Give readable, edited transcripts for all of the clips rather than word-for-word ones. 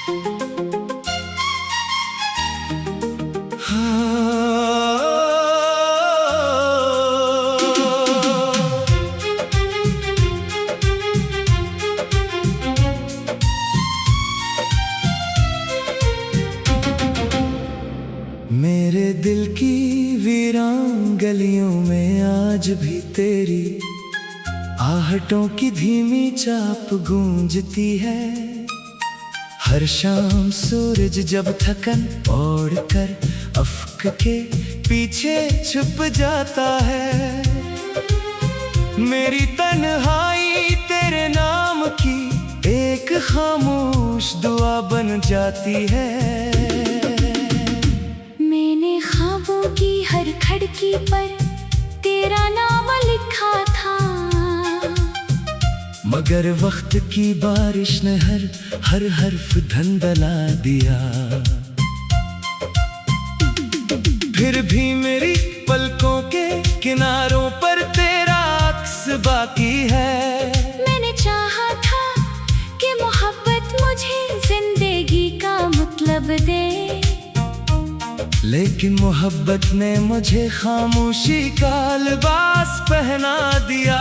मेरे दिल की वीरान गलियों में आज भी तेरी आहटों की धीमी चाप गूंजती है। हर शाम सूरज जब थकन ओढ़कर अफ्क के पीछे छुप जाता है, मेरी तन्हाई तेरे नाम की एक खामोश दुआ बन जाती है। मैंने ख्वाबों की हर खिड़की पर तेरा नाम लिखा था, मगर वक्त की बारिश ने हर हर्फ धंधला दिया। फिर भी मेरी पलकों के किनारों पर तेरा अक्स बाकी है। मैंने चाहा था कि मोहब्बत मुझे जिंदगी का मतलब दे, लेकिन मोहब्बत ने मुझे खामोशी का लिबास पहना दिया।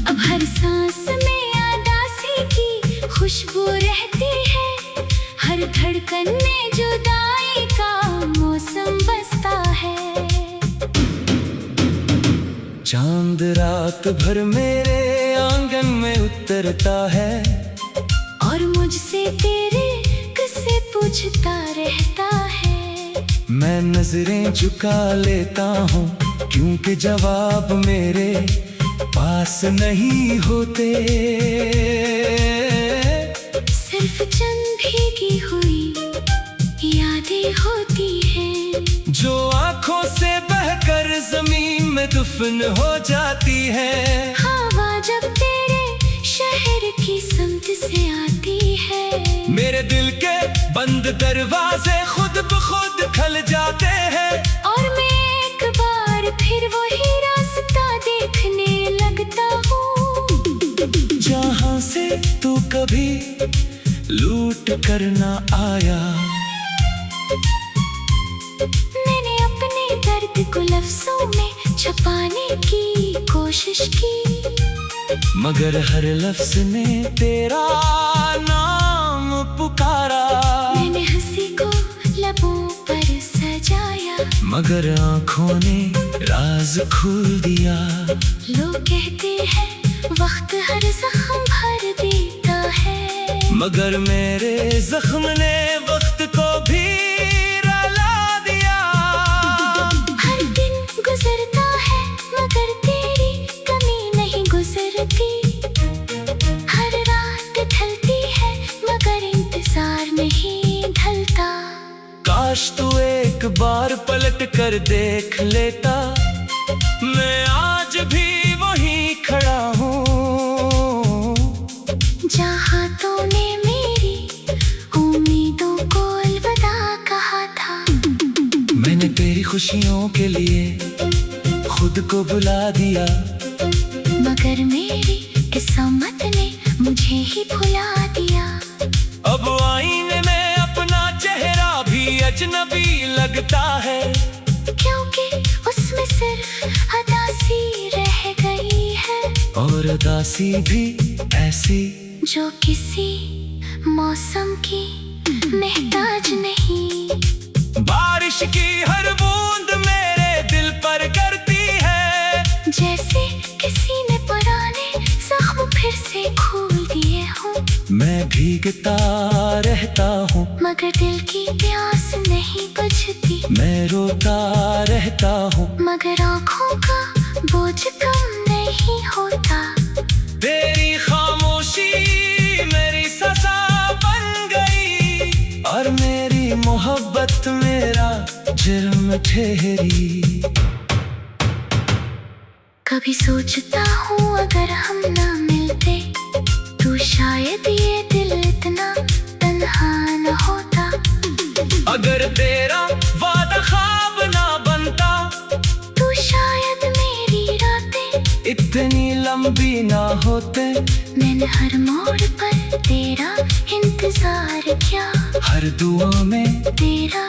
अब हर सांस में उदासी की खुशबू रहती है, हर धड़कन में जुदाई का मौसम बसता है। चांद रात भर मेरे आंगन में उतरता है और मुझसे तेरे किस्से पूछता रहता है। मैं नजरें झुका लेता हूँ क्योंकि जवाब मेरे पास नहीं होते। सिर्फ चंद भीगी हुई यादें होती हैं, जो आंखों से बहकर जमीन में दफन हो जाती है। हवा जब तेरे शहर की समत से आती है, मेरे दिल के बंद दरवाजे खुद ब खुद खुल जाते हैं, और मैं एक बार फिर वही रास्ता देखने लगता हूँ जहाँ से तू कभी लूट कर ना आया। मैंने अपने दर्द को लफ्जों में छुपाने की कोशिश की, मगर हर लफ्ज ने तेरा नाम पुकारा। मैंने हंसी को लबों पर सजाया, मगर आँखों ने राज खोल दिया। लोग कहते हैं वक्त हर जख्म भर देता है, मगर मेरे जख्म ने वक्त को भी रुला दिया। हर दिन गुजरता है मगर तेरी कमी नहीं गुजरती, हर रात ढलती है मगर इंतजार नहीं ढलता। काश तू एक बार पलट कर देख लेता, मैं आज भी वहीं खड़ा हूँ जहाँ तूने मेरी उम्मीदों को अलविदा कहा था। मैंने तेरी खुशियों के लिए खुद को बुला दिया, मगर मेरी किस्मत ने मुझे ही भुला दिया। अब आईने में अपना चेहरा भी अजनबी लगता है, क्योंकि उसमें सिर्फ उदासी रह गई है, और उदासी भी ऐसी जो किसी मौसम की मोहताज नहीं। बारिश की हर बूंद मेरे दिल पर गिरती है, जैसे किसी ने पुराने जख्म फिर से खोल दिए हों। मैं भीगता रहता हूँ मगर दिल की प्यास नहीं बुझती, मैं रोता रहता हूँ मगर आँखों का बोझ कम नहीं होता। तेरी खामोशी मेरी सजा बन गई, और मेरी मोहब्बत मेरा जुर्म ठहरी। कभी सोचता हूँ अगर हम ना मिलते तो शायद ये दिल इतना तन्हा न होता। अगर तेरा वादा ख्वाब ना बनता तो शायद मेरी रातें इतनी लंबी ना होते। मैंने हर मोड़ पर तेरा इंतजार किया, हर दुआ में तेरा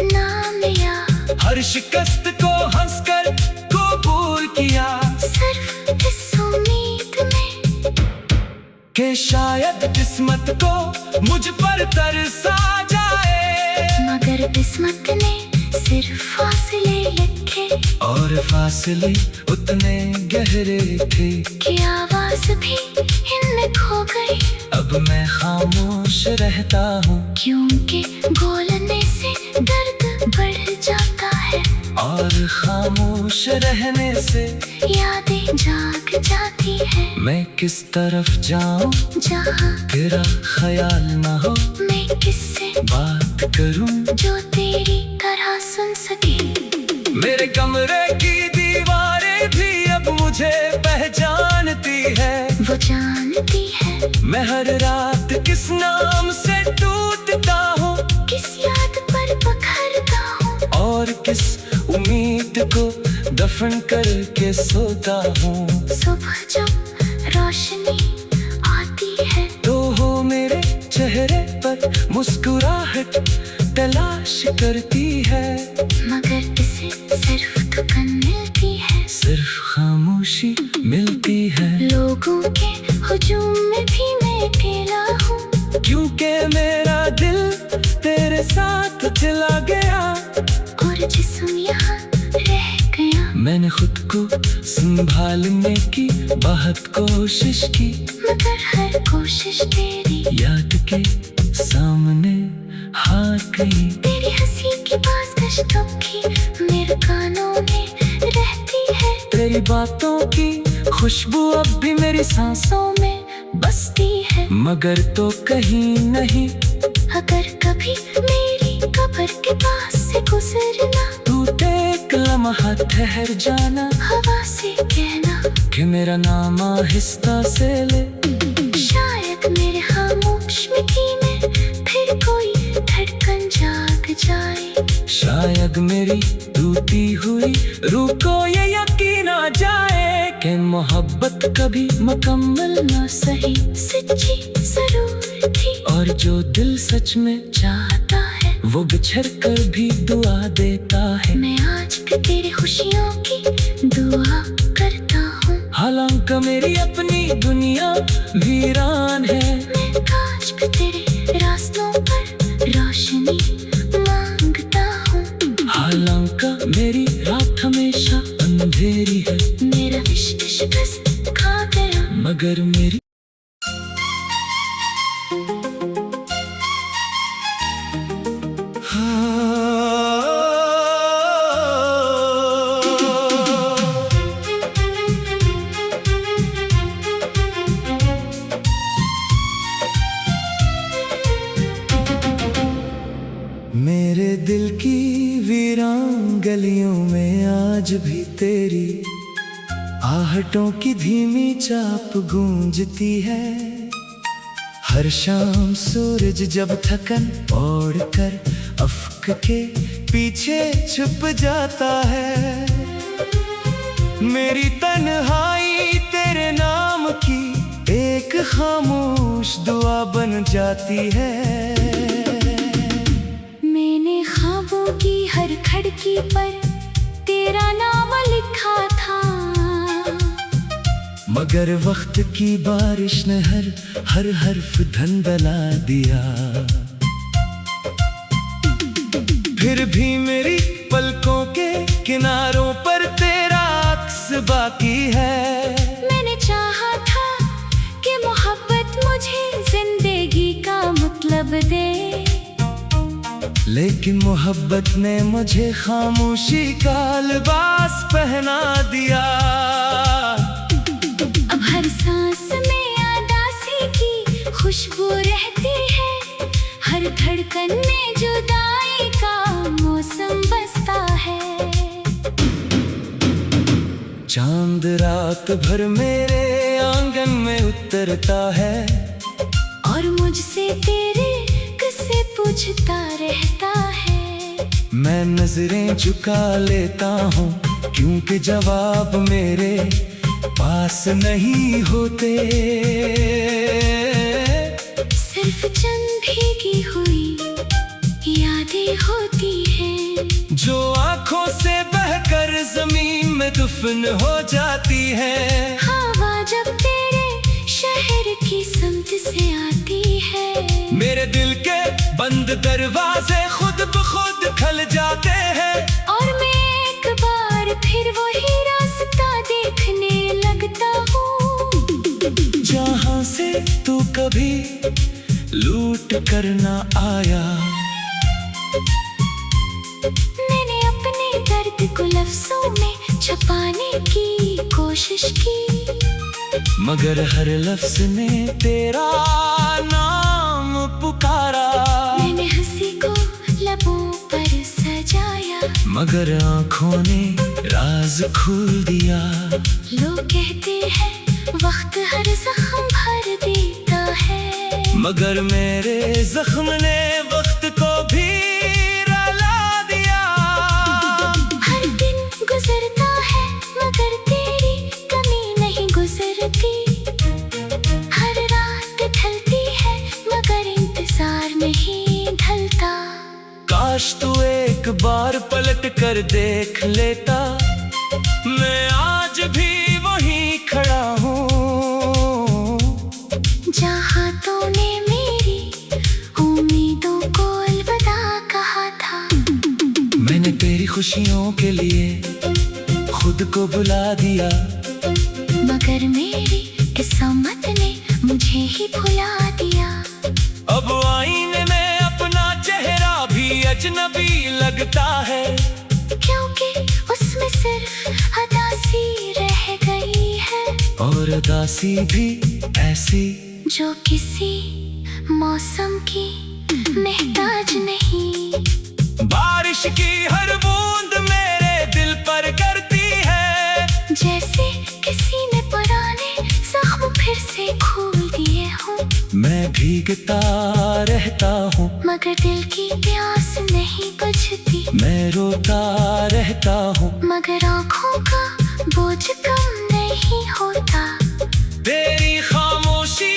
नाम लिया, हर शिकस्त को हंसकर कबूल किया, सिर्फ इस उम्मीद में कि शायद किस्मत को मुझ पर तरसा जाए। मगर किस्मत ने सिर्फ फासले लिखे, और फासले उतने गहरे थे कि आवाज भी इनमें खो गई। अब मैं खामोश रहता हूँ, क्योंकि बोलने से दर्द बढ़ जाता है, और खामोश रहने से यादें जाग जाती है। मैं किस तरफ जाऊं जहाँ तेरा ख्याल न हो, मैं किससे बात करूं जो तेरी तरह सुन सके। मेरे कमरे की दीवारें भी अब मुझे पहचानती है, वो जानती है मैं हर रात किस नाम से टूटता हूँ, किस याद पर पखरता हूँ, और किस उम्मीद को दफन करके सोता हूँ। सुबह जब रोशनी आती है तो हो मेरे चेहरे पर मुस्कुराहट तलाश करती है, मगर इसे सिर्फ थकन मिलती है, सिर्फ खामोशी मिलती है। लोगों के हुजूम में भी मैं अकेला हूँ, क्योंकि मेरा दिल तेरे साथ चला गया, और जिस्म यहाँ रह गया। मैंने खुद को संभालने की बहुत कोशिश की, मगर हर कोशिश तेरी याद के सामने हार गई। तेरी हंसी की बाज़ की मेरे कानों में रहती है, तेरी बातों की खुशबू अब भी मेरी सांसों में बसती है। मगर तो कहीं नहीं, अगर कभी मेरी कब्र के पास से गुजरना, तू एक लम्हा ठहर जाना, हवा से कहना कि मेरा नाम आहिस्ता से ले। शायद मेरे खामोश मिट्टी में फिर कोई धड़कन जाग जाए, शायद मेरी टूटी हुई रूह को ये यकीन आ जाए कि मोहब्बत कभी मुकम्मल ना सही, सच्ची जरूर थी। और जो दिल सच में चाहता है वो बिछड़ कर भी दुआ देता है। मैं आज भी तेरी खुशियों की दुआ करता हूँ, हालांकि मेरी अपनी दुनिया वीरान है, मैं आज भी तेरे रास्तों पर रोशनी मांगता हूँ। हालांकि मेरी रात हमेशा अंधेरी है, मेरा इश्क शिकस्त खा गया, मगर मेरी मेरे दिल की वीरान गलियों में आज भी तेरी आहटों की धीमी चाप गूंजती है। हर शाम सूरज जब थकन ओढ़ कर अफ्क के पीछे छुप जाता है, मेरी तन्हाई तेरे नाम की एक खामोश दुआ बन जाती है। मैंने ख्वाबों की हर खिड़की पर तेरा नाम लिखा था, मगर वक्त की बारिश ने हर हर्फ धंधला दिया। फिर भी मेरी पलकों के किनारों पर तेरा अक्स बाकी है। मैंने चाहा था कि मोहब्बत मुझे जिंदगी का मतलब दे, लेकिन मोहब्बत ने मुझे खामोशी का लिबास पहना दिया। अब हर सांस में उदासी की खुशबू रहती है, हर धड़कन में जुदाई का मौसम बसता है। चांद रात भर मेरे आंगन में उतरता है, और मुझसे तेरे किस्से पूछता रहता है। मैं नजरें झुका लेता हूँ, क्योंकि जवाब मेरे पास नहीं होते। सिर्फ चंद भीगी हुई यादें होती हैं, जो आंखों से बहकर जमीन में दफन हो जाती है। हवा जब तेरे शहर की समत से आती है, मेरे दिल के बंद दरवाजे खुद ब खुद खुल जाते हैं। और मैं एक बार फिर वही रास्ता देखने लगता हूँ, जहाँ से तू कभी लूट कर ना आया। मैंने अपने दर्द को लफ्जों में छुपाने की कोशिश की, मगर हर लफ्ज ने तेरा नाम पुकारा। मैंने हंसी को लबों पर सजाया, मगर आंखों ने राज खोल दिया। लोग कहते हैं वक्त हर जख्म भर देता है, मगर मेरे जख्म ने वक्त को भी रुला दिया। हर दिन गुजरता है मगर तेरी कमी नहीं गुजरती, हर रात ढलती है मगर इंतजार नहीं ढलता। काश तू एक बार पलट कर देख लेता, मैं आज भी वहीं खड़ा हूँ, जहाँ तूने मेरी उम्मीदों को अलविदा कहा था। मैंने तेरी खुशियों के लिए खुद को बुला दिया, मगर मेरी किस्मत ने मुझे ही भुला दिया। अब आईने में अपना चेहरा भी अजनबी लगता है, क्योंकि उसमें सिर्फ अदासी रह गई है, और अदासी भी ऐसी जो किसी मौसम की महताज नहीं। बारिश की हर बूंद मेरे दिल पर करती है, जैसे किसी ने पुराने जख्म फिर से खोल दिए हों। मैं भीगता रहता हूँ मगर दिल की प्यास नहीं बुझती, मैं रोता रहता हूँ मगर आँखों का बोझ कम नहीं होता। तेरी खामोशी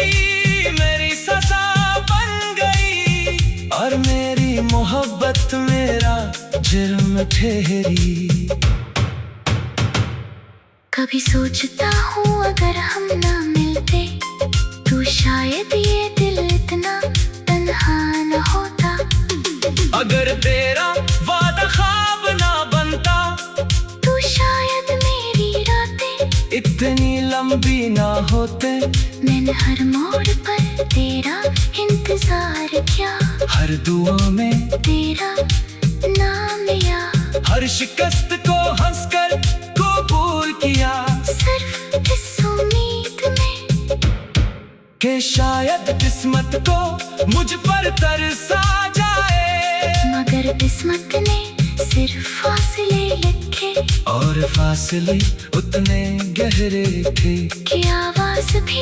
मेरी सजा बन गई, और मेरी मोहब्बत मेरा जुर्म ठहरी। कभी सोचता हूँ अगर हम ना मिलते तो शायद ये दिल इतना तन्हा न होता। अगर तेरा वादा ख्वाब ना बनता, तो शायद मेरी रातें इतनी लंबी ना होते। मैंने हर मोड़ पर तेरा इंतजार किया, हर दुआ में तेरा नाम लिया, हर शिकस्त को हंसकर कबूल किया। सिर्फ इस उम्मीद में कि शायद किस्मत को मुझ पर तरसा जाए, मगर किस्मत ने सिर्फ फासले लिखे, और फासले उतने गहरे थे कि आवाज भी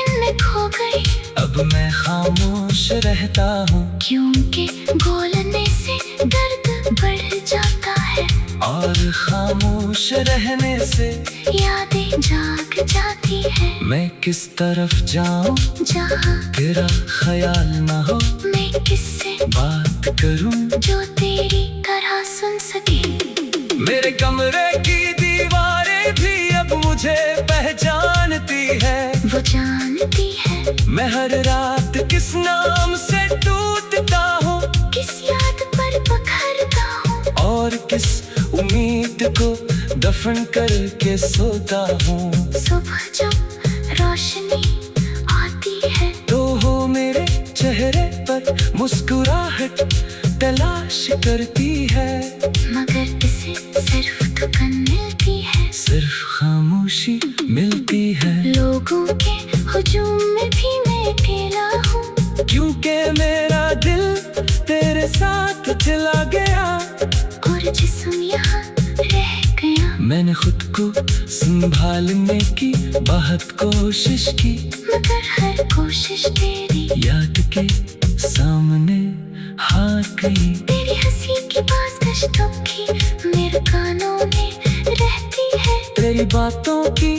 इनमें खो गई। अब मैं खामोश रहता हूँ, क्योंकि बोलने से दर्द बढ़ जाता है, और खामोश रहने से यादें जाग जाती है। मैं किस तरफ जाऊं जहाँ तेरा ख्याल ना हो, मैं किससे बात करूं जो तेरी तरह सुन सके। मेरे कमरे की दीवारें भी अब मुझे पहचानती है, वो जानती है मैं हर रात किस नाम से टूटता हूँ, किस याद पर पखरता हूँ, और किस उम्मीद को दफन करके सोता हूँ। सुबह जब रोशनी आती है तो हो मेरे चेहरे पर मुस्कुराहट तलाश करती है, मगर इसे सिर्फ थकन मिलती है, सिर्फ खामोशी मिलती है। लोगों के हुजूम में भी मैं अकेला हूँ, क्योंकि मेरा दिल तेरे साथ चला गया, और जिस्म यहाँ रह गया। मैंने खुद को संभालने की बहुत कोशिश की, मगर हर कोशिश तेरी याद के सामने हार गई। तेरी हंसी की पेशकशों की मेरे कानों में रहती है, तेरी बातों की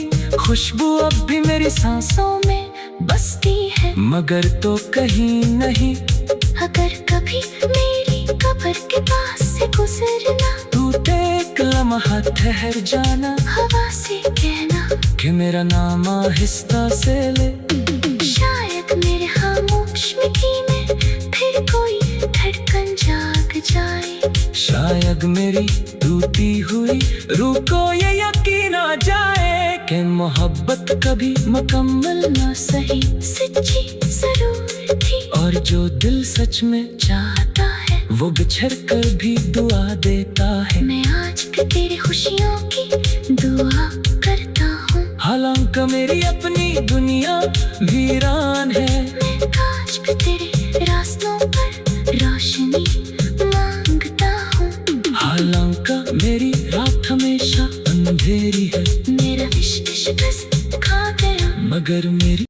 खुशबू अब भी मेरी सांसों में बसती है, मगर तो कहीं नहीं। अगर कभी मेरी कब्र के पास से गुजरना, तू एक लम्हा ठहर जाना, हवा से कहना कि मेरा नाम आहिस्ता से ले। शायद मेरे खामोश मिट्टी में फिर कोई धड़कन जाग जाए, शायद मेरी टूटी हुई रूह को ये यकीन आ जाए कि मोहब्बत कभी मुकम्मल ना सही, सच्ची जरूर थी। और जो दिल सच में चाहता है वो बिछड़ कर भी दुआ देता है। मैं आज भी तेरी खुशियों की दुआ करता हूँ। हालांकि मेरी अपनी दुनिया वीरान